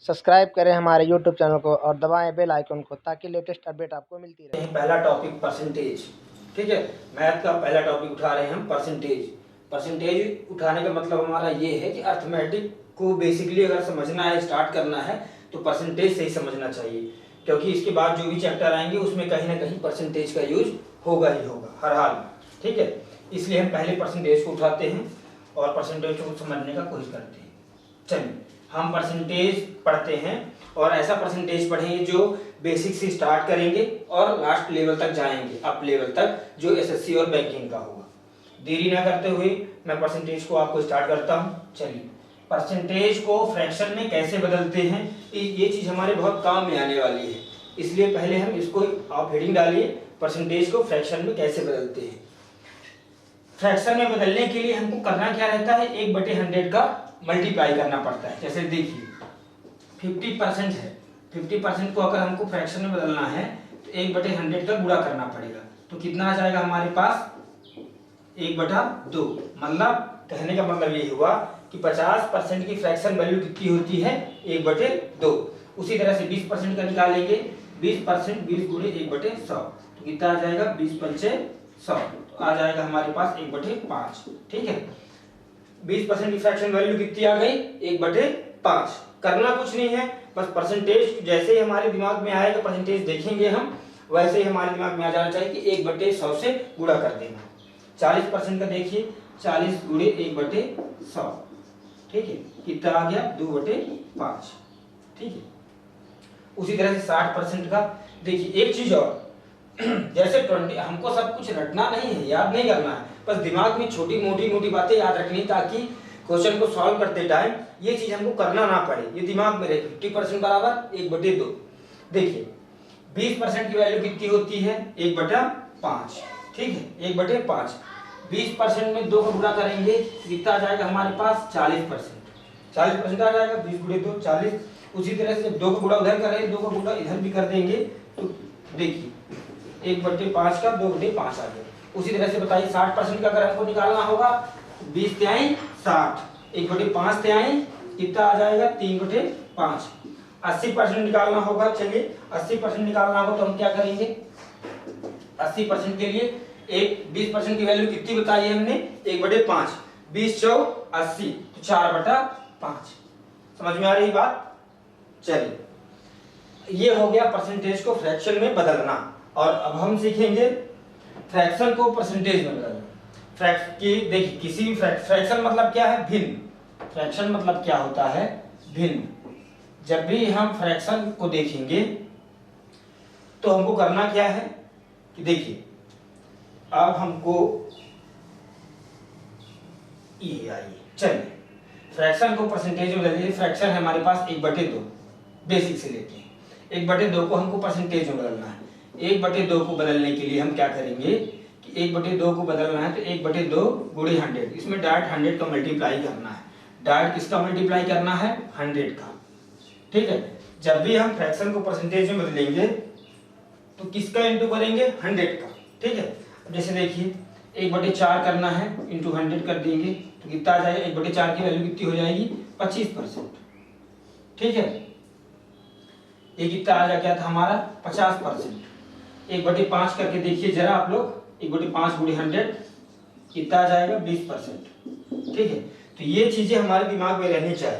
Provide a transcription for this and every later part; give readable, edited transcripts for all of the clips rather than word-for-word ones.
Subscribe करें हमारे YouTube channel को और दबाएं बेल आइकन को ताकि लेटेस्ट अपडेट आपको मिलती रहे। पहला टॉपिक परसेंटेज, ठीक है। मैथ का पहला टॉपिक उठा रहे हैं हम परसेंटेज। परसेंटेज उठाने का मतलब हमारा ये है कि अर्थमेटिक को बेसिकली अगर समझना है, स्टार्ट करना है तो परसेंटेज से ही समझना चाहिए, क्योंकि इसके बाद जो भी चैप्टर आएंगे उसमें कहीं ना कहीं परसेंटेज का यूज होगा ही होगा हर हाल में, ठीक है। इसलिए हम पहले परसेंटेज को उठाते हैं और परसेंटेज को समझने का कोशिश करते हैं। चलिए हम परसेंटेज पढ़ते हैं और ऐसा परसेंटेज पढ़ेंगे जो बेसिक से स्टार्ट करेंगे और लास्ट लेवल तक जाएंगे, अप लेवल तक, जो एसएससी और बैंकिंग का होगा। देरी ना करते हुए मैं परसेंटेज को आपको स्टार्ट करता हूँ। चलिए, परसेंटेज को फ्रैक्शन में कैसे बदलते हैं, ये चीज हमारे बहुत काम में आने वाली है, इसलिए पहले हम इसको आप हेडिंग डालिए, परसेंटेज को फ्रैक्शन में कैसे बदलते हैं। फ्रैक्शन में बदलने के लिए हमको करना क्या रहता है, 1/100 का मल्टीप्लाई करना पड़ता है। जैसे देखिए 50% है, 50% को अगर हमको फ्रैक्शन में बदलना है तो 1/100 का गुणा करना पड़ेगा, तो कितना आ जाएगा हमारे पास 1/2। मतलब कहने का मतलब ये हुआ कि 50% की फ्रैक्शन वैल्यू कितनी होती है, 1/2। उसी तरह से 20% का निकालेंगे, 20% 20 गुणे 1/100 तो कितना आ जाएगा 20×5 100, तो आ जाएगा हमारे पास 1/5, ठीक है। 20% की फ्रैक्शन वैल्यू कितनी आ गई, 1/5। करना कुछ नहीं है, बस परसेंटेज जैसे ही हमारे दिमाग में आएगा, परसेंटेज देखेंगे हम, वैसे ही हमारे दिमाग में आ जाना चाहिए कि 1/100 से गुणा कर देना। 40% का देखिए, 40 गुणे 1/100, ठीक है, कितना आ गया 2/5, ठीक है। उसी तरह से 60% का देखिए, एक चीज और जैसे 20, हमको सब कुछ रटना नहीं है, याद नहीं करना है, बस दिमाग में छोटी मोटी बातें याद रखनी, ताकि क्वेश्चन को सॉल्व करते टाइम ये चीज हमको करना ना पड़े, ये दिमाग में रहे। 50% बराबर 1/2। देखिए 20% की वैल्यू कितनी होती है, 1/5, ठीक है, 1/5। 20% में 2 को गुणा करेंगे कितना आ जाएगा हमारे पास 40%, 40% आ जाएगा, 20 गुणे 2 40। उसी तरह से 2 को गुणा उधर करेंगे, 2 को गुणा इधर भी कर देंगे, तो देखिए 1/5 का 2/5 आ गया। उसी तरह से बताइए 60% का अगर हमको निकालना होगा, 20 तिहाई 60, 1/5 तिहाई कितना आ जाएगा 3/5। 80% निकालना होगा, चलिए 80% निकालना होगा तो हम क्या करेंगे, 80% के लिए 20% की वैल्यू कितनी बताई है हमने, 1/5, 20 चौक 80, तो 4/5। समझ में आ रही बात। चलिए ये हो गया परसेंटेज को फ्रैक्शन में बदलना, और अब हम सीखेंगे फ्रैक्शन को परसेंटेज में बदलना। देखिए किसी भी फ्रैक्शन मतलब क्या है, भिन्न। फ्रैक्शन मतलब क्या होता है, भिन्न। जब भी हम फ्रैक्शन को देखेंगे तो हमको करना क्या है कि देखिए, अब हमको ये आइए, चलिए फ्रैक्शन को परसेंटेज में बदलिए। फ्रैक्शन है हमारे पास 1/2, बेसिक से लेते हैं। 1/2 को हमको परसेंटेज में बदलना है। 1/2 को बदलने के लिए हम क्या करेंगे कि 1/2 को बदलना है तो 1/2 गुणे 100, इसमें डायरेक्ट 100 का मल्टीप्लाई करना है। डायरेक्ट किसका मल्टीप्लाई करना है, 100 का, ठीक है। जब भी हम फ्रैक्शन को परसेंटेज में बदलेंगे तो किसका इंटू करेंगे, 100 का, ठीक है। जैसे देखिए 1/4 करना है, इंटू 100 कर देंगे तो कितना आ जाएगा, 1/4 की वैल्यू कितनी हो जाएगी 25%, ठीक है। ये कितना आ गया था हमारा 50%। 1/5 करके देखिए जरा आप लोग, 1/5 गुणे 100 कितना आ जाएगा 20%, ठीक है। तो ये चीजें हमारे दिमाग में रहनी चाहिए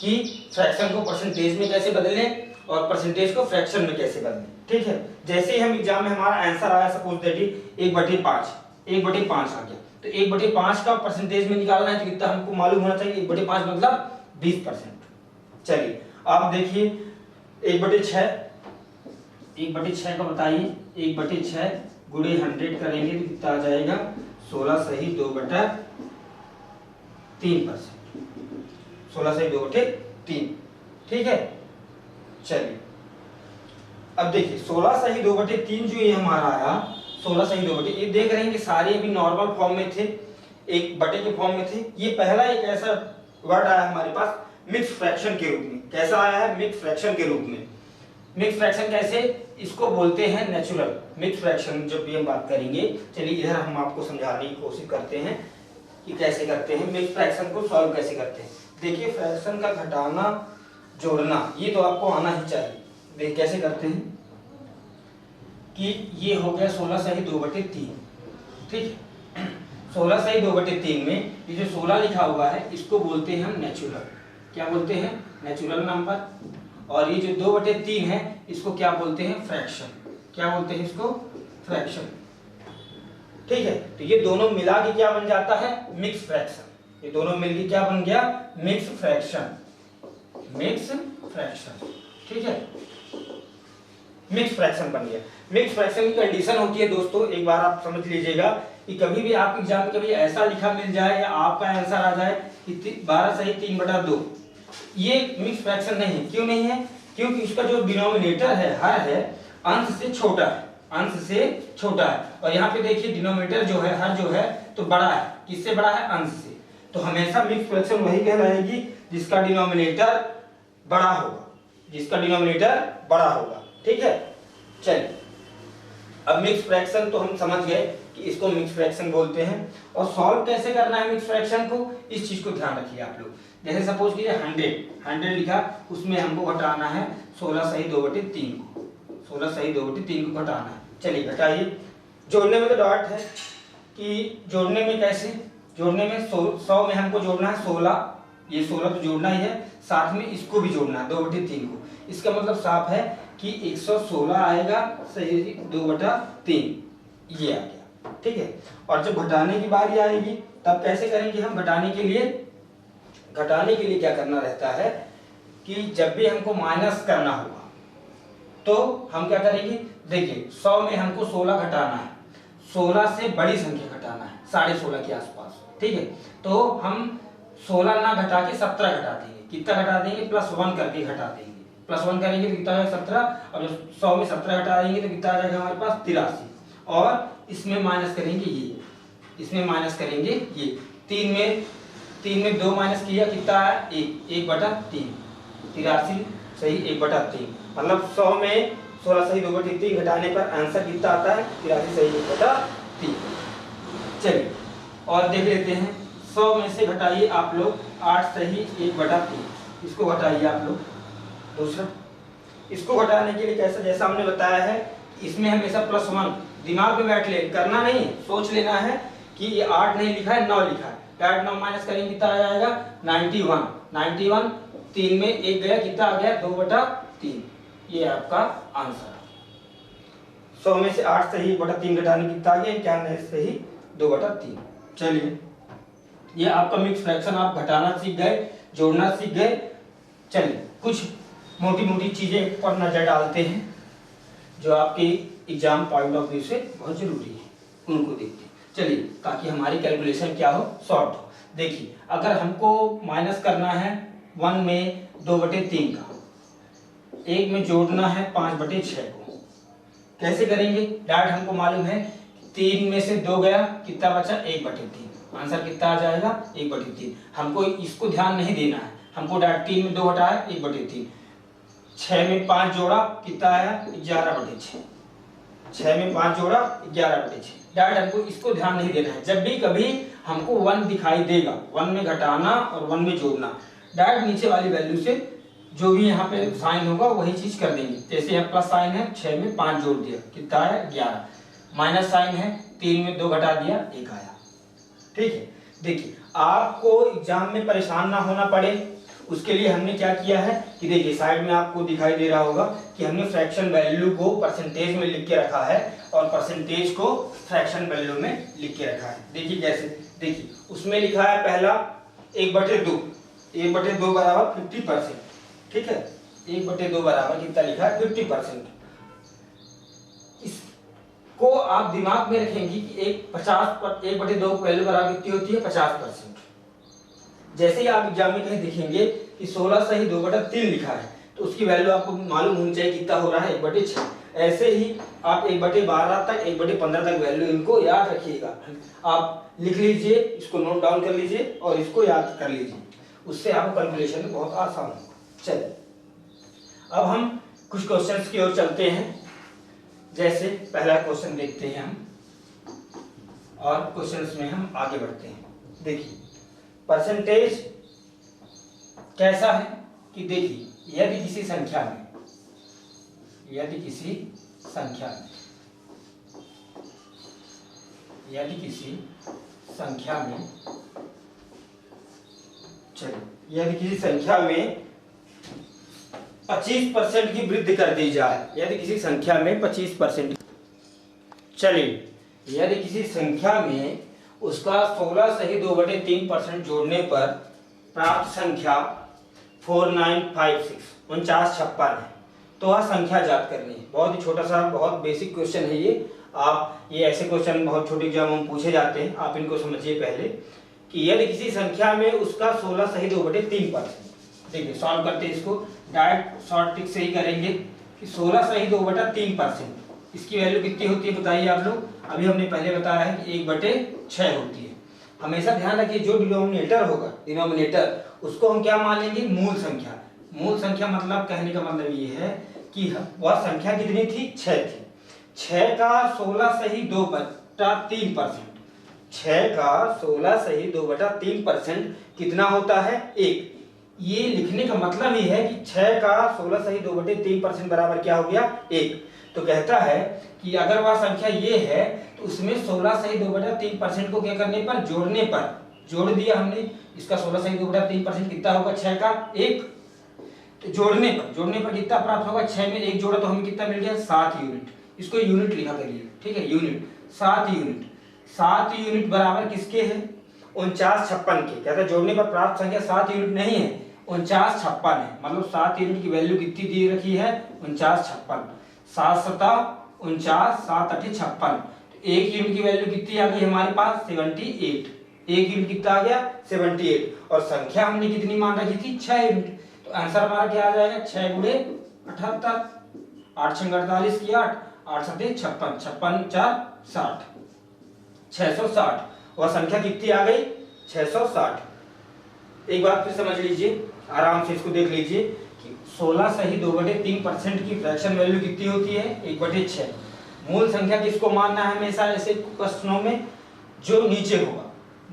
कि फ्रैक्शन को परसेंटेज में कैसे बदलें और परसेंटेज को फ्रैक्शन में कैसे बदलें, ठीक है। जैसे ही हम एग्जाम में हमारा आंसर आया, सपोज दैट 1/5 आ गया, तो 1/5 का परसेंटेज में निकालना है तो कितना हमको मालूम होना चाहिए, 1/5 मतलब 20%। चलिए आप देखिए 1/6 का बताइए, 1/6 गुणे 100 करेंगे तो कितना आ जाएगा 16 सही 2/3%, 16 सही 2/3, ठीक है। चलिए अब देखिए 16 सही 2/3 जो ये हमारा आया, 16 सही 2/3, ये देख रहे हैं कि सारे अभी नॉर्मल फॉर्म में थे, एक बटे के फॉर्म में थे। ये पहला एक ऐसा वर्ड आया हमारे पास मिक्स फ्रैक्शन के रूप में। कैसा आया है, मिक्स फ्रैक्शन के रूप में। मिक्स फ्रैक्शन कैसे, इसको बोलते हैं नेचुरल मिक्स फ्रैक्शन। जब भी हम बात करेंगे, चलिए इधर हम आपको समझाने की कोशिश करते हैं कि कैसे करते हैं मिक्स फ्रैक्शन को सॉल्व कैसे करते हैं। देखिए फ्रैक्शन का घटाना जोड़ना, ये तो आपको आना ही चाहिए। देख कैसे करते हैं कि ये हो गया 16 सही 2/3, ठीक है। 16 सही 2/3 में ये जो 16 लिखा हुआ है इसको बोलते हैं हम नेचुरल, क्या बोलते हैं, नेचुरल नंबर। और ये जो 2/3 है इसको क्या बोलते हैं, फ्रैक्शन, क्या बोलते हैं इसको, फ्रैक्शन, ठीक है। तो ये दोनों मिला के क्या बन जाता है, मिक्स फ्रैक्शन। ये दोनों मिलके क्या बन गया, मिक्स फ्रैक्शन, मिक्स फ्रैक्शन, ठीक है, मिक्स फ्रैक्शन बन गया। मिक्स फ्रैक्शन की कंडीशन होती है दोस्तों, एक बार आप समझ लीजिएगा कि कभी भी आपके एग्जाम में कभी ऐसा लिखा मिल जाए या आपका आंसर आ जाए कि 12 सही 3/2, ये मिक्स फ्रैक्शन नहीं है। क्यों नहीं है, क्योंकि इसका जो डिनोमिनेटर है, हर है, अंश से छोटा है, अंश से छोटा है। और यहाँ पे देखिए डिनोमिनेटर जो है, हर जो है तो बड़ा है, किससे बड़ा है, अंश से। तो हमेशा मिक्स फ्रैक्शन वही कहलाएगी जिसका डिनोमिनेटर बड़ा होगा, जिसका डिनोमिनेटर बड़ा होगा, ठीक है। चलिए अब मिक्स फ्रैक्शन तो हम समझ गए कि इसको मिक्स फ्रैक्शन बोलते हैं। और सॉल्व कैसे करना है मिक्स फ्रैक्शन को, इस चीज को ध्यान रखिए आप लोग। जैसे सपोज कीजिए 100 लिखा, उसमें हमको घटाना है 16 सही 2/3 को, 16 सही 2/3 को घटाना है। चलिए घटाइए। जोड़ने में तो डॉट है कि जोड़ने में कैसे, जोड़ने में 100 में हमको जोड़ना है 16, ये 16 तो जोड़ना ही है, साथ में इसको भी जोड़ना है 2/3 को। इसका मतलब साफ है कि 116 आएगा सही 2/3, ये आ गया, ठीक है। और जब घटाने की बारी आएगी तब कैसे करेंगे हम, घटाने के लिए क्या करना रहता है कि जब भी हमको माइनस करना होगा तो हम क्या करेंगे, देखिए 100 में हमको 16 घटाना है, 16 से बड़ी संख्या घटाना है 16.5 के आसपास, ठीक है। तो हम 16 ना घटा के 17 घटा देंगे, कितना घटा देंगे, +1 करके घटा देंगे, +1 करेंगे तो कितना आएगा 17। और जब 100 में 17 घटा देंगे तो कितना आ जाएगा हमारे पास 83। और इसमें माइनस करेंगे ये, इसमें माइनस करेंगे ये, 3 में 2 माइनस किया, कितना आया 1/3, 83 सही 1/3। मतलब 100 में 16 सही 2/3 घटाने पर आंसर कितना आता है, 83 सही 1/3। चलिए और देख लेते हैं, 100 में से घटाइए आप लोग 8 सही 1/3, इसको घटाइए आप लोग। दूसरा इसको घटाने के लिए कैसे, जैसा हमने बताया है इसमें हमेशा +1 दिमाग में बैठ ले, करना नहीं, सोच लेना है कि ये 8 नहीं लिखा है 9 लिखा है, डायरेक्ट 9 माइनस करेंगे कितना आ जाएगा 91, 3 में 1 गया, कितना आ गया 2/3, ये आपका आंसर। 100 में से 8 सही 1/3 घटाने कितना आ गया 91 सही 2/3। चलिए ये आपका मिक्स फ्रैक्शन आप घटाना सीख गए, जोड़ना सीख गए। चलिए कुछ मोटी मोटी चीजें पर नजर डालते हैं जो आपके एग्जाम पॉइंट ऑफ व्यू से बहुत जरूरी है, उनको देखते हैं। चलिए ताकि हमारी कैलकुलेशन क्या हो, शॉर्ट हो। देखिए अगर हमको माइनस करना है 1 में 2/3 का, 1 में जोड़ना है 5/6 को, कैसे करेंगे, डायरेक्ट हमको मालूम है 3 में से 2 गया, कितना बचा 1/3, आंसर कितना आ जाएगा 1/3। हमको इसको ध्यान नहीं देना है, हमको डायरेक्ट 3 में 2 घटाया 1/3, 6 में 5 जोड़ा कितना आया 11/6, 6 में 5 जोड़ा 11/6। डायरेक्ट हमको इसको ध्यान नहीं देना है। जब भी कभी हमको 1 दिखाई देगा, 1 में घटाना और 1 में जोड़ना, डायरेक्ट नीचे वाली वैल्यू से जो भी यहाँ पे साइन होगा वही चीज कर देंगे। जैसे यहाँ प्लस साइन है, 6 में 5 जोड़ दिया, कितना आया 11, माइनस साइन है 3 में 2 घटा दिया 1 आया, ठीक है। देखिए आपको एग्जाम में परेशान ना होना पड़े उसके लिए हमने क्या किया है कि देखिए साइड में आपको दिखाई दे रहा होगा कि हमने फ्रैक्शन वैल्यू को परसेंटेज में लिख के रखा है और परसेंटेज को फ्रैक्शन वैल्यू में लिख के रखा है। देखिए कैसे, देखिए उसमें लिखा है पहला 1/2, 1/2 बराबर 50%, ठीक है। 1/2 बराबर कितना लिखा है 50%। इसको आप दिमाग में रखेंगे कि 1/2 वैल्यू बराबर कितनी होती है 50%। जैसे ही आप एग्जाम में कहीं देखेंगे कि 16 सही 2/3 लिखा है तो उसकी वैल्यू आपको मालूम होनी चाहिए कितना हो रहा है 1/6। ऐसे ही आप 1/12 तक 1/15 तक वैल्यू इनको याद रखिएगा। आप लिख लीजिए, इसको नोट डाउन कर लीजिए और इसको याद कर लीजिए, उससे आपको कैलकुलेशन में बहुत आसान होगा। चलिए अब हम कुछ क्वेश्चंस की ओर चलते हैं। जैसे पहला क्वेश्चन देखते हैं हम और क्वेश्चंस में हम आगे बढ़ते हैं। देखिए परसेंटेज कैसा है कि देखिए यदि किसी संख्या में यदि किसी संख्या में चलिए यदि किसी संख्या में 25% की वृद्धि कर दी जाए, यदि किसी संख्या में 25%, चलिए यदि किसी संख्या में उसका 16 सही 2/3% जोड़ने पर प्राप्त संख्या 4956 4956 है, तो वह संख्या ज्ञात करनी है। बहुत ही छोटा सा बहुत बेसिक क्वेश्चन है ये। आप ये ऐसे क्वेश्चन बहुत छोटे एग्जाम में पूछे जाते हैं, आप इनको समझिए पहले कि यदि किसी संख्या में उसका 16 सही 2/3%, देखिए सॉल्व करते हैं इसको, डायरेक्ट शॉर्ट ट्रिक से ही करेंगे कि 16 सही 2/3%, इसकी वैल्यू कितनी होती है बताइए आप लोग। अभी हमने पहले बताया है कि 1/6 होती है। हमेशा ध्यान रखिए जो डिनोमिनेटर होगा, डिनोमिनेटर उसको हम क्या मान लेंगे, मूल संख्या। मूल संख्या मतलब कहने का मतलब ये है कि वह संख्या कितनी थी, 6 थी। 6 का 16 सही 2/3%, 6 का 16 सही 2/3% कितना होता है, 1। ये लिखने का मतलब ये है कि 6 का 16 सही 2/3% बराबर क्या हो गया, 1। तो कहता है कि अगर वह संख्या ये है तो उसमें 16 सही 2/3% को क्या करने पर, जोड़ने पर, जोड़ दिया हमने। इसका 16 सही 2/3% कितना होगा, 6 का 1। तो जोड़ने पर कितना प्राप्त होगा, 6 में 1 जोड़ा तो हमें कितना मिल गया, 7 यूनिट। इसको यूनिट लिखा करिए, ठीक है, यूनिट, 7 यूनिट। 7 यूनिट बराबर किसके है, 4956 के। कहता है जोड़ने पर प्राप्त संख्या 7 यूनिट नहीं है, 4956 है। मतलब 7 यूनिट की वैल्यू कितनी दी रखी है, 4956। 7 सता 49, 7 अठे 56। तो 1 यूनिट की वैल्यू कितनी आ गई हमारे पास, 78। 1 यूनिट कितना आ गया, 78। और संख्या हमने कितनी मान रखी थी, 6 यूनिट। तो आंसर हमारा क्या आ जाएगा, 6 गुणे 78, 8 6 48 की 8, 8 7 56, 56 4 60, 660। वह संख्या कितनी आ गई, 660। एक बात फिर समझ लीजिए, आराम से इसको देख लीजिए कि 16 सही 2/3% की फ्रैक्शन वैल्यू कितनी होती है, 1/6। मूल संख्या किसको मानना है हमेशा ऐसे क्वेश्चनों में, जो नीचे होगा।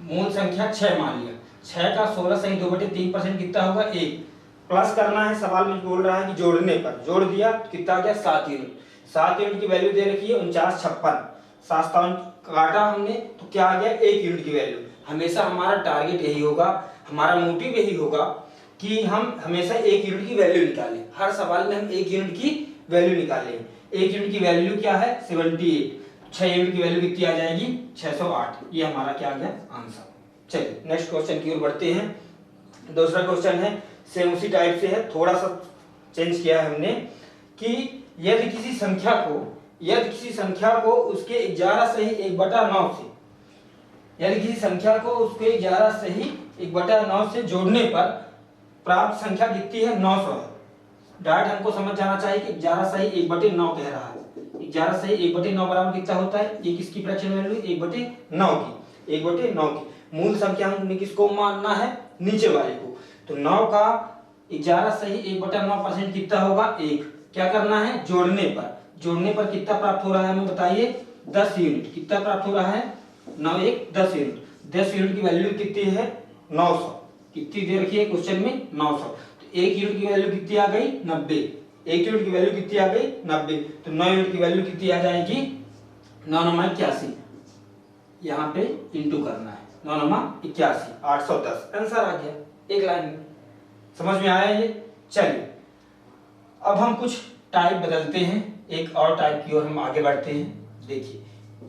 मूल संख्या 6 मान लिया, 6 का 16 सही 2/3% कितना होगा, 1। प्लस करना है, सवाल में बोल रहा है कि जोड़ने पर, जोड़ दिया कितना आ गया, 7 यूनिट। 7 यूनिट की वैल्यू दे रखी है 4956, 7 काटा हमने तो क्या आ गया, 1 यूनिट की वैल्यू। हमेशा हमारा टारगेट यही होगा, हमारा मोटिव यही होगा कि हम हमेशा 1 यूनिट की वैल्यू निकालें। हर सवाल में हम 1 यूनिट की वैल्यू निकालें। 1 यूनिट की वैल्यू क्या है, 78। 6 यूनिट की वैल्यू कितनी आ जाएगी, 608। ये हमारा क्या आ गया आंसर। चलिए नेक्स्ट क्वेश्चन की ओर बढ़ते हैं। दूसरा क्वेश्चन है, सेम उसी टाइप से है, थोड़ा सा चेंज किया है हमने कि यदि किसी संख्या को उसके 11 सही 1/9 से, यदि किसी संख्या को उसके 11 सही 1/9 से जोड़ने पर प्राप्त संख्या कितनी है, 900 है। डायरेक्ट हमको समझ जाना चाहिए कि 11 सही 1/9 कह रहा है। 11 सही 1/9 बराबर कितना होता है, ये किसकी फ्रैक्शन वैल्यू, 1/9 की, 1/9 की। मूल संख्या हमने किसको मानना है, नीचे वाले को। तो 9 का 11 सही 1/9% कितना होगा, 1। क्या करना है, जोड़ने पर कितना प्राप्त हो रहा है हमें बताइए, 10 यूनिट। कितना प्राप्त हो रहा है, 9 1 10 यूनिट। 10 यूनिट की वैल्यू कितनी है, 900। कितनी दे रखी है क्वेश्चन में, 900। तो 1 यूनिट की वैल्यू कितनी आ गई, 90। 1 यूनिट की वैल्यू कितनी आ गई, 90। तो 9 यूनिट की वैल्यू कितनी आ जाएगी, 9 9 81। यहाँ पे इंटू करना है, 9 9 81, 810। आंसर आ गया एक लाइन में। समझ में आया ये। चलिए अब हम कुछ टाइप बदलते हैं, एक और टाइप की ओर हम आगे बढ़ते हैं। देखिए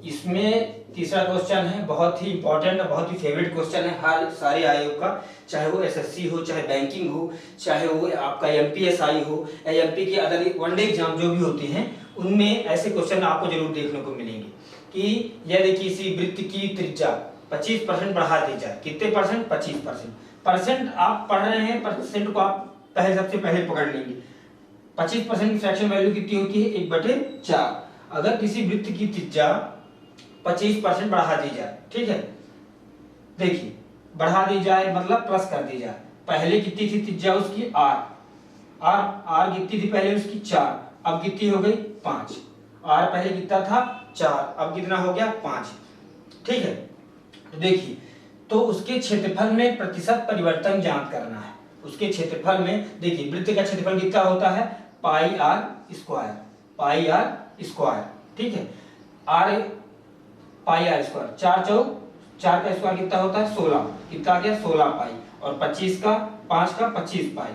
इसमें तीसरा क्वेश्चन है, बहुत ही इंपॉर्टेंट और बहुत ही फेवरेट क्वेश्चन है हर सारे आयोग का, चाहे वो एसएससी हो, चाहे बैंकिंग हो, चाहे वो आपका एमपीएसआई हो या एमपी के अदर वनडे एग्जाम जो भी होते हैं, उनमें ऐसे क्वेश्चन आपको जरूर देखने को मिलेंगे कि यदि किसी वृत्त की त्रिज्या 25% बढ़ा दी जाए, कितने परसेंट, 25%। परसेंट आप पढ़ रहे हैं, परसेंट को आप सबसे पहले पकड़ लेंगे। 25% की फ्रैक्शन वैल्यू कितनी होती है, 1/4। अगर किसी वृत्त की त्रिज्या 25% बढ़ा दी जाए, ठीक है, देखिए बढ़ा दी जाए मतलब प्लस कर दी जाए। पहले कितनी थी त्रिज्या उसकी, आर कितनी थी पहले उसकी, 4। अब कितनी हो गई, 5। आर पहले कितना था, 4, अब कितना हो गया, 5। ठीक है, तो देखिए तो उसके क्षेत्रफल में प्रतिशत परिवर्तन ज्ञात करना है। उसके क्षेत्रफल में देखिए वृत्त का क्षेत्रफल कितना होता है, pi r square, pi r square, ठीक है, आर पाई आर स्क्वायर, 4 का स्क्वायर कितना होता है 16, कितना आ गया 16 पाई, और 25 का 5 का 25 पाई,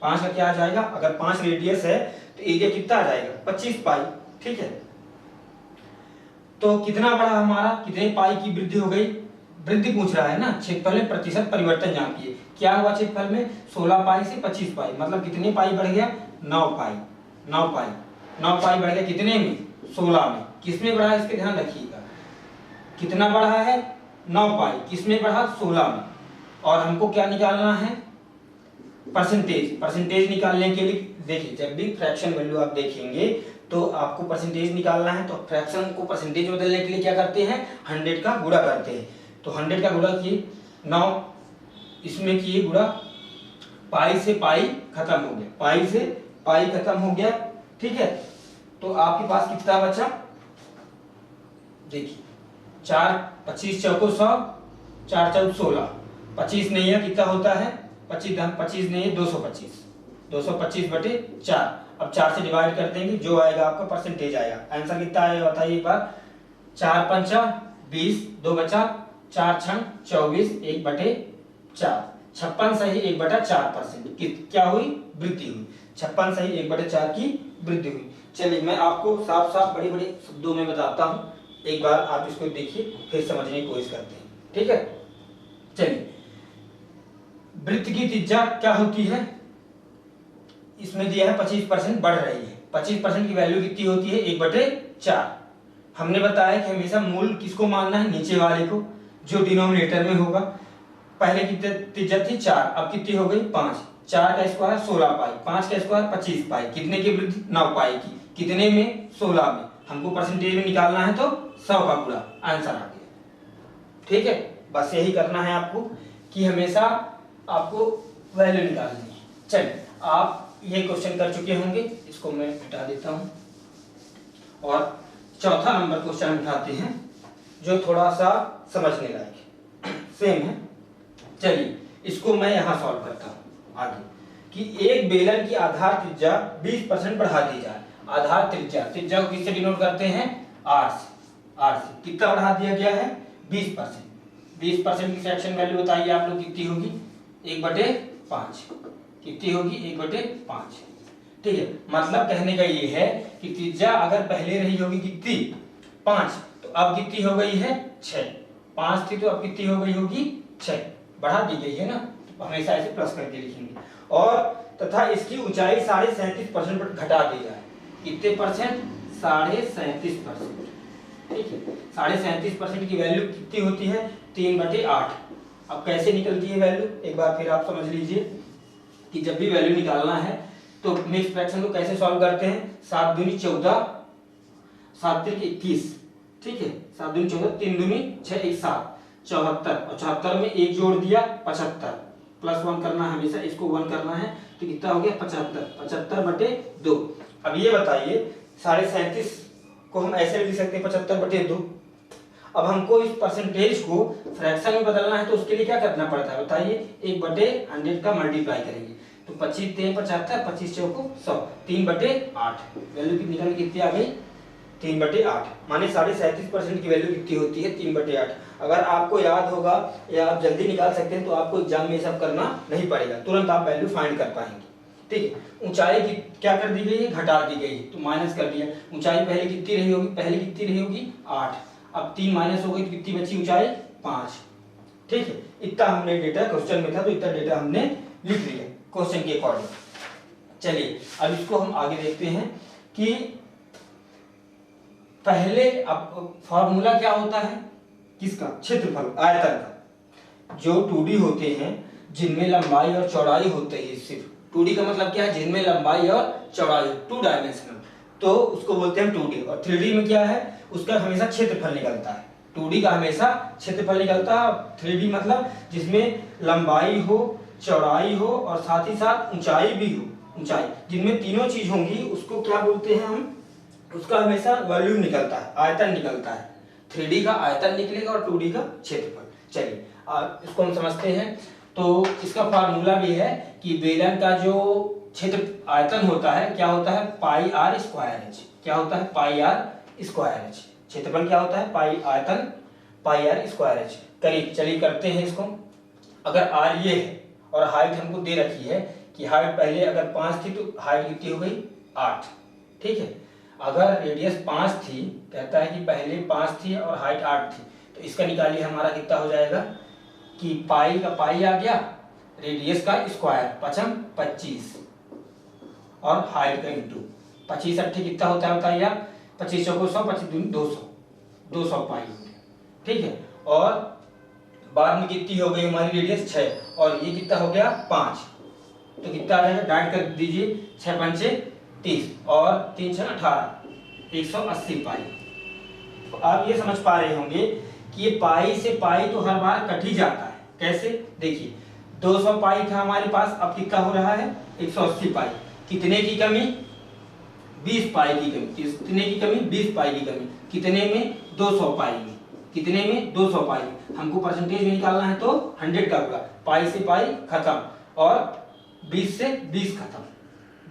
5 का क्या आ जाएगा, अगर 5 रेडियस है तो एरिया कितना आ जाएगा 25 पाई, ठीक है। तो कितना बढ़ा हमारा, कितने पाई की वृद्धि हो गई, वृद्धि पूछ रहा है ना, क्षेत्रफल में प्रतिशत परिवर्तन जानती क्या हुआ क्षेत्रफल में 16 पाई से 25 पाई, मतलब कितने पाई बढ़ गया 9 पाई, 9 पाई, 9 पाई बढ़ गया कितने में 16 में, किसमें बढ़ा इसके ध्यान रखिएगा, कितना बढ़ा है 9 पाई, किसमें बढ़ा 16 में, और हमको क्या निकालना है परसेंटेज, परसेंटेज निकालने के लिए देखिए जब भी फ्रैक्शन वैल्यू आप देखेंगे तो आपको परसेंटेज निकालना है, तो फ्रैक्शन को परसेंटेज में बदलने के लिए क्या करते हैं 100 का गुणा करते हैं, तो 100 का गुणा किए 9 इसमें किए गुणा, पाई से पाई खत्म हो गया, पाई से पाई खत्म हो गया, ठीक है। तो आपके पास कितना बचा, देखिए 4 25 चौको 100, 4 चौक 16, 25 नहीं है कितना होता है 25 नहीं है 225, 225 बटे 4, अब 4 से डिवाइड कर देंगे, जो आएगा आपका परसेंटेज आएगा, आंसर कितना आएगा बताइए एक बार, 4 पंचा 20, 2 बचा, 4 छंग 24, 1 बटे 4, 56 सही 1 बटा 4% क्या हुई वृद्धि हुई, 56 सही 1 बटे 4 की वृद्धि हुई। चलिए मैं आपको साफ साफ बड़े बड़े शब्दों में बताता हूँ, एक बार आप इसको देखिए फिर समझने की कोशिश करते हैं, ठीक है। चलिए वृत्त की त्रिज्या क्या होती है, इसमें दिया है 25% बढ़ रही है, 25% की वैल्यू कितनी होती है 1 बटे 4, हमने बताया कि हमेशा मूल किसको मानना है नीचे वाले को, जो डिनोमिनेटर में होगा, पहले कितनी त्रिज्या थी 4, अब कितनी हो गई 5, 4 का स्क्वायर 16 पाई, 5 का स्क्वायर 25 पाई, कितने की वृद्धि 9 पाई की, कितने में 16 में, हमको परसेंटेज में निकालना है तो 100 का पूरा आंसर आ गया, ठीक है। बस यही करना है आपको कि हमेशा आपको वैल्यू निकालनी है। चलिए आप ये क्वेश्चन कर चुके होंगे, इसको मैं हटा देता हूं, और चौथा नंबर क्वेश्चन उठाते हैं जो थोड़ा सा समझने लायक है, सेम है। चलिए इसको मैं यहां सॉल्व करता हूं आगे, कि एक बेलन की आधार त्रिज्या 20% बढ़ा दी जाए, आधार त्रिज्या, त्रिज्या को किससे डिनोट करते हैं आर से, आर से कितना बढ़ा दिया गया है 20%, 20% की फ्रैक्शन वैल्यू बताइए आप लोग कितनी होगी 1/5, कितनी होगी 1/5, ठीक है। मतलब कहने का ये है कि त्रिज्या अगर पहले रही होगी कितनी 5, तो अब कितनी हो गई है 6, 5 थी तो अब कितनी हो गई होगी 6, बढ़ा दी गई है ना, तो हमेशा ऐसे प्लस करके लिखेंगे, और तथा इसकी ऊंचाई 37.5% पर घटा दी जाए, कितने परसेंट 37.5%, ठीक है। 37.5% की वैल्यू कितनी होती है 3/8, अब कैसे निकलती है वैल्यू एक बार फिर आप समझ लीजिए, कि जब भी वैल्यू निकालना है तो मिक्स फ्रैक्शन को कैसे सॉल्व करते हैं, 7 दूनी 14, 7 तिरक 21, ठीक है, 7 दूनी 14, 3 दूनी 6, 1 7, 74, और 74 में 1 जोड़ दिया 75, +1 करना है हमेशा, इसको 1 करना है, तो कितना हो गया 75, 75/2। अब ये बताइए 37.5 को हम ऐसे भी लिख सकते हैं 75/2, अब हमको इस परसेंटेज को फ्रैक्शन में बदलना है तो उसके लिए क्या करना पड़ता है बताइए, 1/100 का मल्टीप्लाई करेंगे, तो 25 3 75, 25 चौको 100, 3/8, वैल्यू कितनी निकल कितनी आ गई 3/8, माने 37.5% की वैल्यू कितनी होती है 3/8। अगर आपको याद होगा या आप जल्दी निकाल सकते हैं तो आपको एग्जाम में सब करना नहीं पड़ेगा, तुरंत आप वैल्यू फाइंड कर पाएंगे, ठीक है। ऊंचाई की क्या कर दी गई है घटा दी गई है, तो माइनस कर दिया, ऊंचाई पहले कितनी रही होगी, पहले कितनी रही होगी 8, अब 3 माइनस हो गई तो कितनी बची ऊंचाई 5, ठीक है। इतना हमने डेटा क्वेश्चन में था तो इतना डेटा हमने लिख लिया क्वेश्चन के अकॉर्डिंग। चलिए अब इसको हम आगे देखते हैं कि पहले अब फॉर्मूला क्या होता है किसका, क्षेत्रफल आयतन का, जो 2D होते हैं जिनमें लंबाई और चौड़ाई होते हैं, सिर्फ 2D का मतलब क्या है जिनमें लंबाई और चौड़ाई 2 डायमेंशनल, तो उसको बोलते हैं 2D, और 3D में क्या है उसका हमेशा क्षेत्रफल निकलता है, 2D का हमेशा क्षेत्रफल निकलता है, 3D मतलब जिसमें लंबाई हो चौड़ाई हो और साथ ही साथ ऊंचाई भी हो, ऊंचाई जिनमें तीनों चीज होंगी उसको क्या बोलते हैं हम, उसका हमेशा वॉल्यूम निकलता है, आयतन निकलता है, 3D का आयतन निकलेगा और 2D का क्षेत्रफल। चलिए इसको हम समझते हैं, तो इसका फार्मूला भी है कि बेलन का जो क्षेत्र आयतन होता है क्या होता है, पाई आर स्क्वायर एच। क्या होता है, पाई आर स्क्वायर एच। क्षेत्रफल क्या होता है, पाई आयतन पाई आर स्क्वायर एच। करीब चलिए करते हैं इसको। अगर आर ये है और हाइट हमको दे रखी है कि हाइट पहले अगर 5 थी तो हाइट कितनी हो गई 8, ठीक है। अगर रेडियस 5 थी, कहता है कि पहले 5 थी और हाइट 8 थी, तो इसका निकालिए हमारा कितना हो जाएगा कि पाई का पाई आ गया, रेडियस का स्क्वायर 5 25 और हाइट का इंटू 25 अट्ठे कितना होता है बताइए आप, 25 चौको 100, 25 दूनी 200, 200 पाई हो गया, ठीक है। और बाद में कितनी हो गई हमारी रेडियस 6 और ये कितना हो गया 5, तो कितना आ जाएगा, डाइट कर दीजिए, 6 पंचे 30 और 3 6 18, 180 पाई। तो आप ये समझ पा रहे होंगे कि ये पाई से पाई तो हर बार कट ही जाता है। कैसे, देखिए 200 पाई था हमारे पास, अब कितना हो रहा है 180 पाई। कितने की कमी, 20 पाई की कमी। कितने की कमी, 20 पाई की कमी। कितने में, 200 पाई में। कितने में, 200 पाई। हमको परसेंटेज में निकालना है तो 100 का होगा, पाई से पाई खत्म और 20 से 20 खत्म,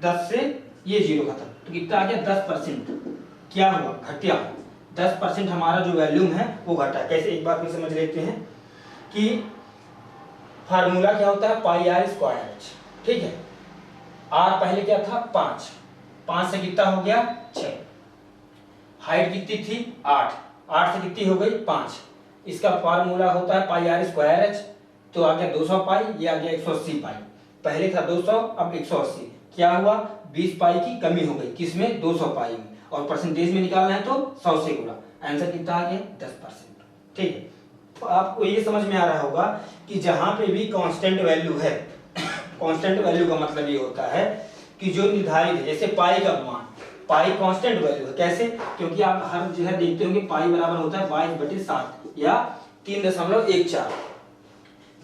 10 से ये 0 खत्म, तो कितना आ गया 10%। क्या हुआ, घटिया। 10% हमारा जो वॉल्यूम है वो घटा। कैसे, एक बार फिर समझ लेते हैं कि फार्मूला क्या होता है, पाई आर स्क्वायर एच, ठीक है। आर पहले क्या था 5, 5 से कितना हो गया 6, हाइट कितनी थी 8, 8 से कितनी हो गई 5। इसका फार्मूला होता है पाई आर स्क्वायर एच, तो आ गया 200 पाई, ये आ गया 180 पाई। पहले था 200, अब 180। क्या हुआ, 20 पाई की कमी हो गई, किसमें, 200 पाई में। और परसेंटेज में निकालना है तो 100 से गुणा, आंसर कितना आ गया 10%, ठीक है। तो आपको ये समझ में आ रहा होगा कि जहां पे भी कांस्टेंट वैल्यू है, कांस्टेंट वैल्यू का मतलब ये होता है कि जो निर्धारित है, जैसे पाई का मान, पाई कांस्टेंट वैल्यू है। कैसे, क्योंकि आप हर जगह देखते होंगे पाई बराबर होता है 22/7 या 3.14।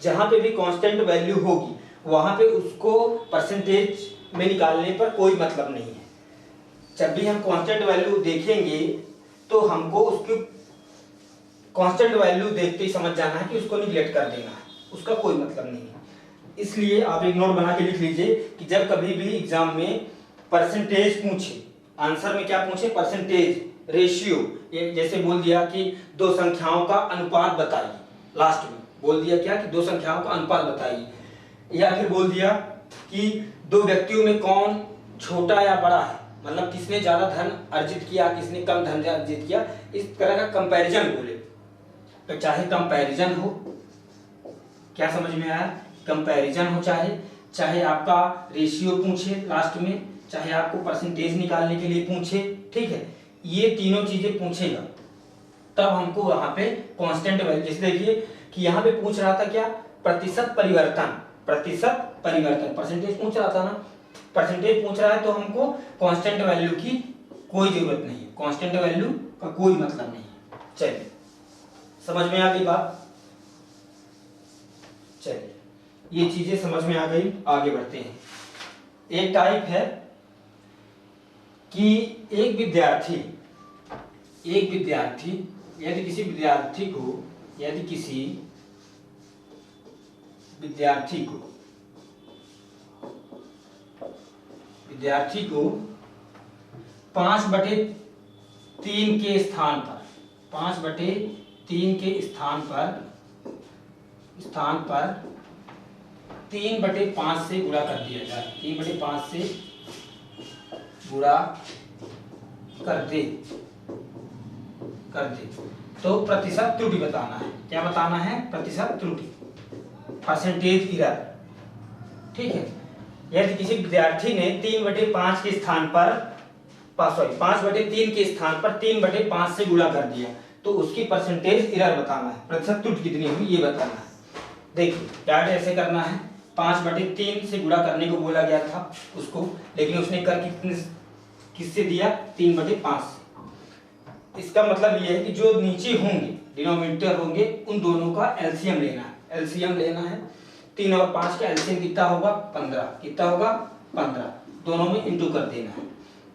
जहां पे भी कांस्टेंट वैल्यू होगी वहां पे उसको परसेंटेज में निकालने पर कोई मतलब नहीं है। जब भी हम कांस्टेंट वैल्यू देखेंगे तो हमको उसकी कांस्टेंट वैल्यू देखते ही समझ जाना है कि उसको निगलेक्ट कर देना है, उसका कोई मतलब नहीं है। इसलिए आप एक नोट बना के लिख लीजिए कि जब कभी भी एग्जाम में परसेंटेज पूछे, आंसर में क्या पूछे, परसेंटेज, रेशियो, ये जैसे बोल दिया कि दो संख्याओं का अनुपात बताइए, लास्ट में बोल दिया क्या कि दो संख्याओं का अनुपात बताइए, या फिर बोल दिया कि दो व्यक्तियों में कौन छोटा या बड़ा है, मतलब किसने ज्यादा धन अर्जित किया, किसने कम धन अर्जित किया, इस तरह का कंपैरिजन बोले, तो चाहे कंपैरिजन हो, क्या समझ में आया, कंपैरिजन हो, चाहे आपका रेशियो पूछे लास्ट में, चाहे आपको परसेंटेज निकालने के लिए पूछे, ठीक है, ये तीनों चीजें पूछेगा तब हमको वहां पे कांस्टेंट वैल्यू, जैसे देखिए कि यहाँ पे पूछ रहा था क्या, प्रतिशत परिवर्तन, प्रतिशत परिवर्तन, परसेंटेज पूछ रहा था ना, परसेंटेज पूछ रहा है तो हमको कांस्टेंट वैल्यू की कोई जरूरत नहीं है, कांस्टेंट वैल्यू का कोई मतलब नहीं है। चलिए समझ में आ गई बात, चलिए ये चीजें समझ में आ गई, आगे बढ़ते हैं। एक टाइप है कि एक विद्यार्थी यदि किसी विद्यार्थी को 5/3 के स्थान पर 3/5 से गुणा कर दिया जाए, 3/5 से गुणा कर दे तो प्रतिशत त्रुटि बताना है। क्या बताना है, प्रतिशत त्रुटि, परसेंटेज एरर, ठीक है। यदि किसी विद्यार्थी ने 3/5 के स्थान पर 5/3 के स्थान पर 3/5 से गुणा कर दिया तो उसकी परसेंटेज एरर बताना है, प्रतिशत त्रुटि कितनी हुई ये बताना है। देखिए डायरेक्ट ऐसे करना है, 5/3 से गुणा करने को बोला गया था उसको, लेकिन उसने कर किससे दिया, 3/5 से। इसका मतलब ये है कि जो नीचे होंगे, डिनोमिनेटर होंगे, उन दोनों का एलसीएम लेना है। 3 और 5 का एलसीएम कितना होगा 15, कितना होगा 15, दोनों में इंटू कर देना है।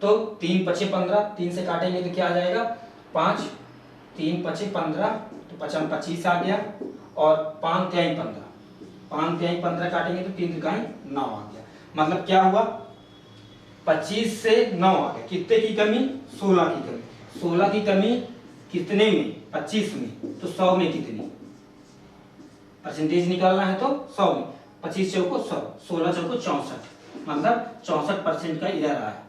तो 3 × 5 = 15, 3 से काटेंगे तो क्या आ जाएगा 5, 3 × 5 = 15, तो 25 आ गया, और 5 × 3 = 15, 5 तिहाई 15 काटेंगे तो 3 तिहाई 9 आ गया। मतलब क्या हुआ, 25 से 9 आ गया। कितने की कमी, 16 की कमी। 16 की कमी कितने में, 25 में, तो 100 में कितनी, परसेंटेज निकालना है तो 100 में। 25 चौको 100, 16 चौको 64, मतलब 64% का इधर आया।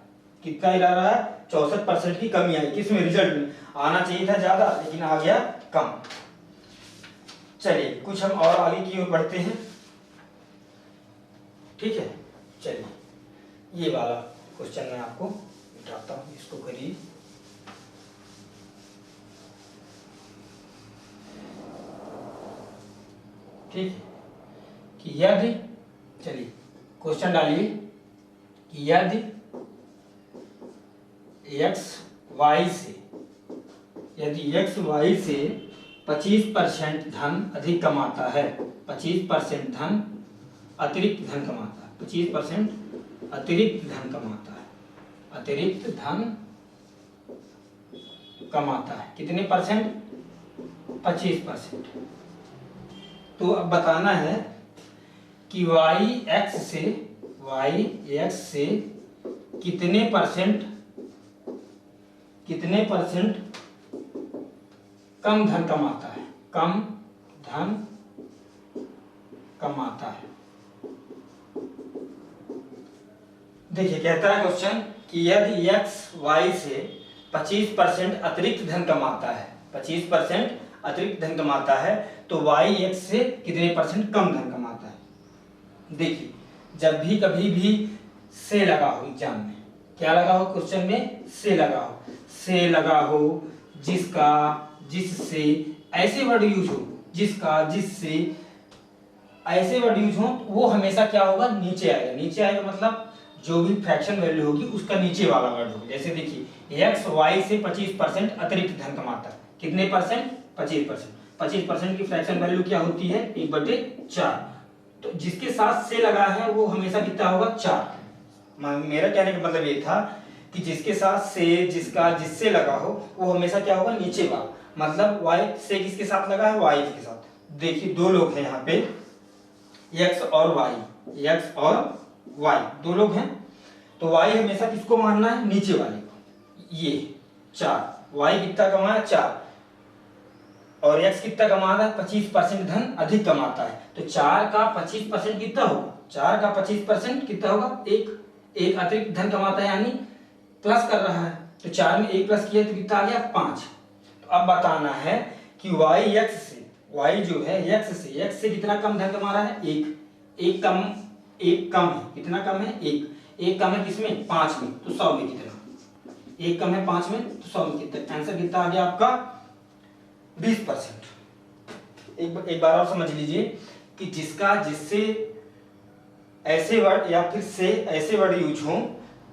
कितना इधर आया, 64% की कमी आई। किसमें, रिजल्ट में। आना चाहिए था ज्यादा लेकिन आ गया कम। चलिए कुछ हम और आगे की ओर बढ़ते हैं, ठीक है। चलिए ये वाला क्वेश्चन मैं आपको उठाता हूँ, इसको करिए। ठीक है कि यदि, चलिए क्वेश्चन डालिए कि यदि x y से, यदि x y से 25% धन अधिक कमाता है, 25% धन अतिरिक्त धन कमाता है, 25% अतिरिक्त धन कमाता है, अतिरिक्त धन कमाता है, कितने परसेंट, 25%। तो अब बताना है कि y x से कितने परसेंट कम धन कमाता है, कम धन कमाता है। देखिए कहता है क्वेश्चन कि यदि x y से 25% अतिरिक्त धन कमाता है, 25% अतिरिक्त धन कमाता है, तो y x से कितने परसेंट कम धन कमाता है। देखिए जब भी कभी भी से लगा हो एग्जाम में, क्या लगा हो क्वेश्चन में, से लगा हो, से लगा हो, जिसका, जिससे, ऐसे वर्ड यूज हो, जिसका, जिससे, ऐसे वर्ड यूज हो, वो हमेशा क्या होगा, नीचे आएगा। नीचे आएगा मतलब जो भी फ्रैक्शन वैल्यू होगी उसका नीचे वाला वर्ड होगा। जैसे देखिए x y से 25% अतिरिक्त धन कमाता है, कितने परसेंट, 25%। 25% की फ्रैक्शन वैल्यू क्या होती है, 1/4। तो जिसके साथ से लगा है वो हमेशा कितना होगा, 4। मेरा कहने का मतलब ये था कि जिसके साथ से, जिसका, जिससे लगा हो वो हमेशा क्या होगा, नीचे वाला। मतलब y से किसके साथ लगा है, y के साथ। देखिए दो लोग हैं यहाँ पे, x और y, दो लोग हैं, तो y हमेशा किसको मानना है, नीचे वाले को। ये 4, y कितना कमाया, 4, और x कितना कमाता है, 25% धन अधिक कमाता है। तो 4 का 25% कितना होगा, 4 का 25% कितना होगा, एक अतिरिक्त धन कमाता है, यानी प्लस कर रहा है। तो 4 में 1 प्लस किया तो कितना आ गया, 5। तो अब बताना है कि y x से, y जो है x से कितना कम धन कमा रहा है, एक कम है, कितना कम है, एक कम है किसमें, 5 में, तो 100 में कितना, एक कम है 5 में तो 100 में कितना, आंसर कितना आ गया आपका, 20%। एक बार और समझ लीजिए कि जिसका, जिससे, ऐसे वर्ड या फिर से ऐसे वर्ड यूज हो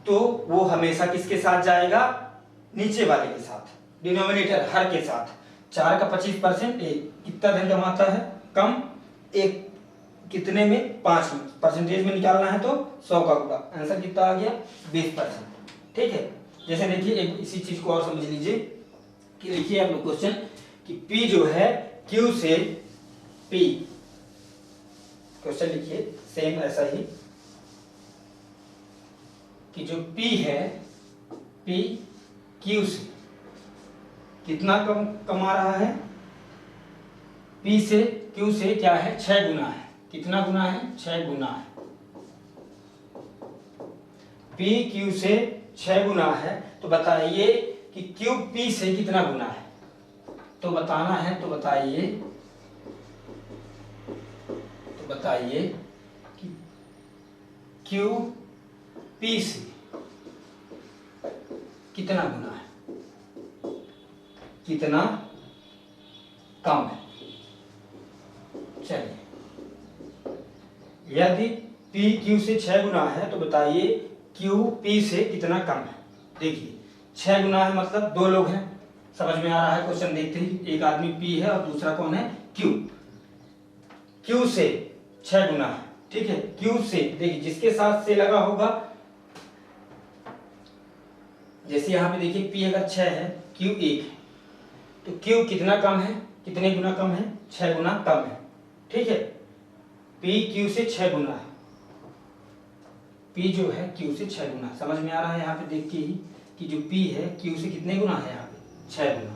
तो वो हमेशा किसके साथ जाएगा, नीचे वाले के साथ, डिनोमिनेटर हर के साथ। 4 का 25% एक कितना धन कमाता है, कम, एक कितने में, 5 में, परसेंटेज में निकालना है तो 100 का गुणा, आंसर कितना आ गया, 20%। ठीक है। जैसे देखिए एक इसी चीज को और समझ लीजिए कि देखिए आप लोग क्वेश्चन कि P जो है Q से, P क्वेश्चन लिखिए सेम ऐसा ही कि जो P है, P Q से कितना कमा रहा है, P से Q से क्या है, 6 गुना है। कितना गुना है, 6 गुना है। P Q से 6 गुना है, तो बताइए कि Q P से कितना गुना है, तो बताना है, तो बताइए कि Q P से कितना गुना है, कितना कम है। चलिए यदि P Q से 6 गुना है तो बताइए Q P से कितना कम है। देखिए 6 गुना है मतलब दो लोग हैं, समझ में आ रहा है क्वेश्चन देखते ही, एक आदमी P है और दूसरा कौन है, Q। Q से 6 गुना है, ठीक है। Q से देखिए जिसके साथ से लगा होगा, जैसे यहाँ पे देखिए P अगर 6 है, Q 1 है, तो Q कितना कम है, कितने गुना कम है, 6 गुना कम है, ठीक है। P Q से 6 गुना है, P जो है Q से 6 गुना। समझ में आ रहा है यहाँ पे देख के ही कि जो P है Q से कितने गुना है, यहाँ पे 6 गुना।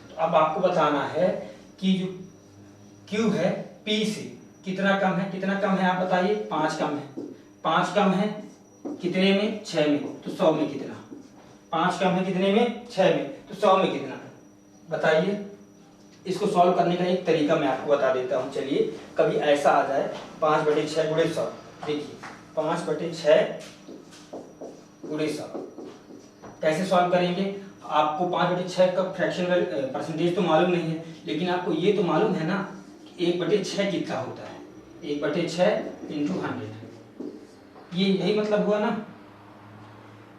तो अब आपको बताना है कि जो Q है P से कितना कम है, कितना कम है आप बताइए। 5 कम है, 5 कम है कितने में, 6 में, तो 100 में कितना, 5 कम है कितने में, 6 में, तो 100 में कितना बताइए। इसको सॉल्व करने का एक तरीका मैं आपको बता देता हूँ। चलिए कभी ऐसा आ जाए 5/6 गुणे 100। देखिए 5/6 गुणे 100 कैसे सॉल्व करेंगे। आपको 5/6 का फ्रैक्शनल परसेंटेज तो मालूम नहीं है, लेकिन आपको ये तो मालूम है ना कि 1/6 कितना होता है। 1/6 इंटू 100, ये यही मतलब हुआ ना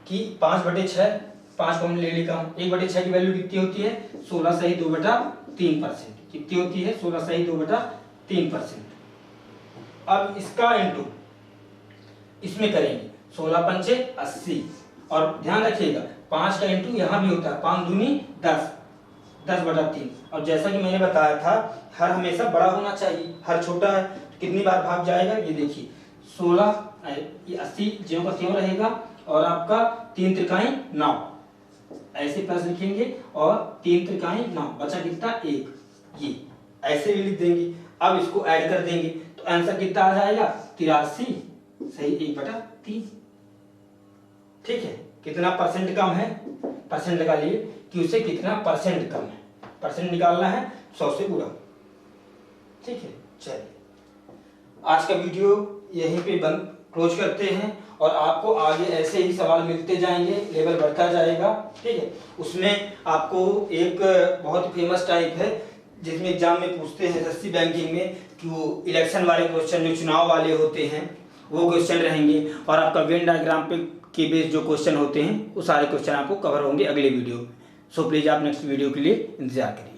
कि 5/6, 5 को हमने ले लिखा हूँ। 1/6 की वैल्यू कितनी होती है, 16 सही 2/3%। कितनी होती है, 16 सही 2/3%। अब इसका इंटू इसमें करेंगे, 16 पंचे 80। और ध्यान रखिएगा 5 का इंटू यहाँ भी होता है, 5 दूनी 10, 10/3। और जैसा कि मैंने बताया था हर हमेशा बड़ा होना चाहिए, हर छोटा है तो कितनी बार भाग जाएगा। ये देखिए 16, ये 80 ज्यों का त्यों रहेगा, और आपका 3 त्रिकाई 9, ऐसे प्लस लिखेंगे, और 3 त्रिकाई 9 बचा कितना 1, ये ऐसे भी लिख देंगे। अब इसको ऐड कर देंगे तो आंसर कितना आ जाएगा, 83 सही 1/3। ठीक है, कितना परसेंट कम है, परसेंट लगा लिए कि उससे कितना परसेंट कम है, परसेंट निकालना है 100 से गुणा। ठीक है, चलिए आज का वीडियो यहीं पे बंद क्लोज करते हैं, और आपको आगे ऐसे ही सवाल मिलते जाएंगे, लेवल बढ़ता जाएगा। ठीक है, उसमें आपको एक बहुत फेमस टाइप है जिसमें एग्जाम में पूछते हैं एसएससी बैंकिंग में कि वो इलेक्शन वाले क्वेश्चन जो चुनाव वाले होते हैं वो क्वेश्चन रहेंगे, और आपका वेन डायग्राम पे के बेस जो क्वेश्चन होते हैं वो सारे क्वेश्चन आपको कवर होंगे अगले वीडियो में। सो प्लीज़ आप नेक्स्ट वीडियो के लिए इंतजार करें।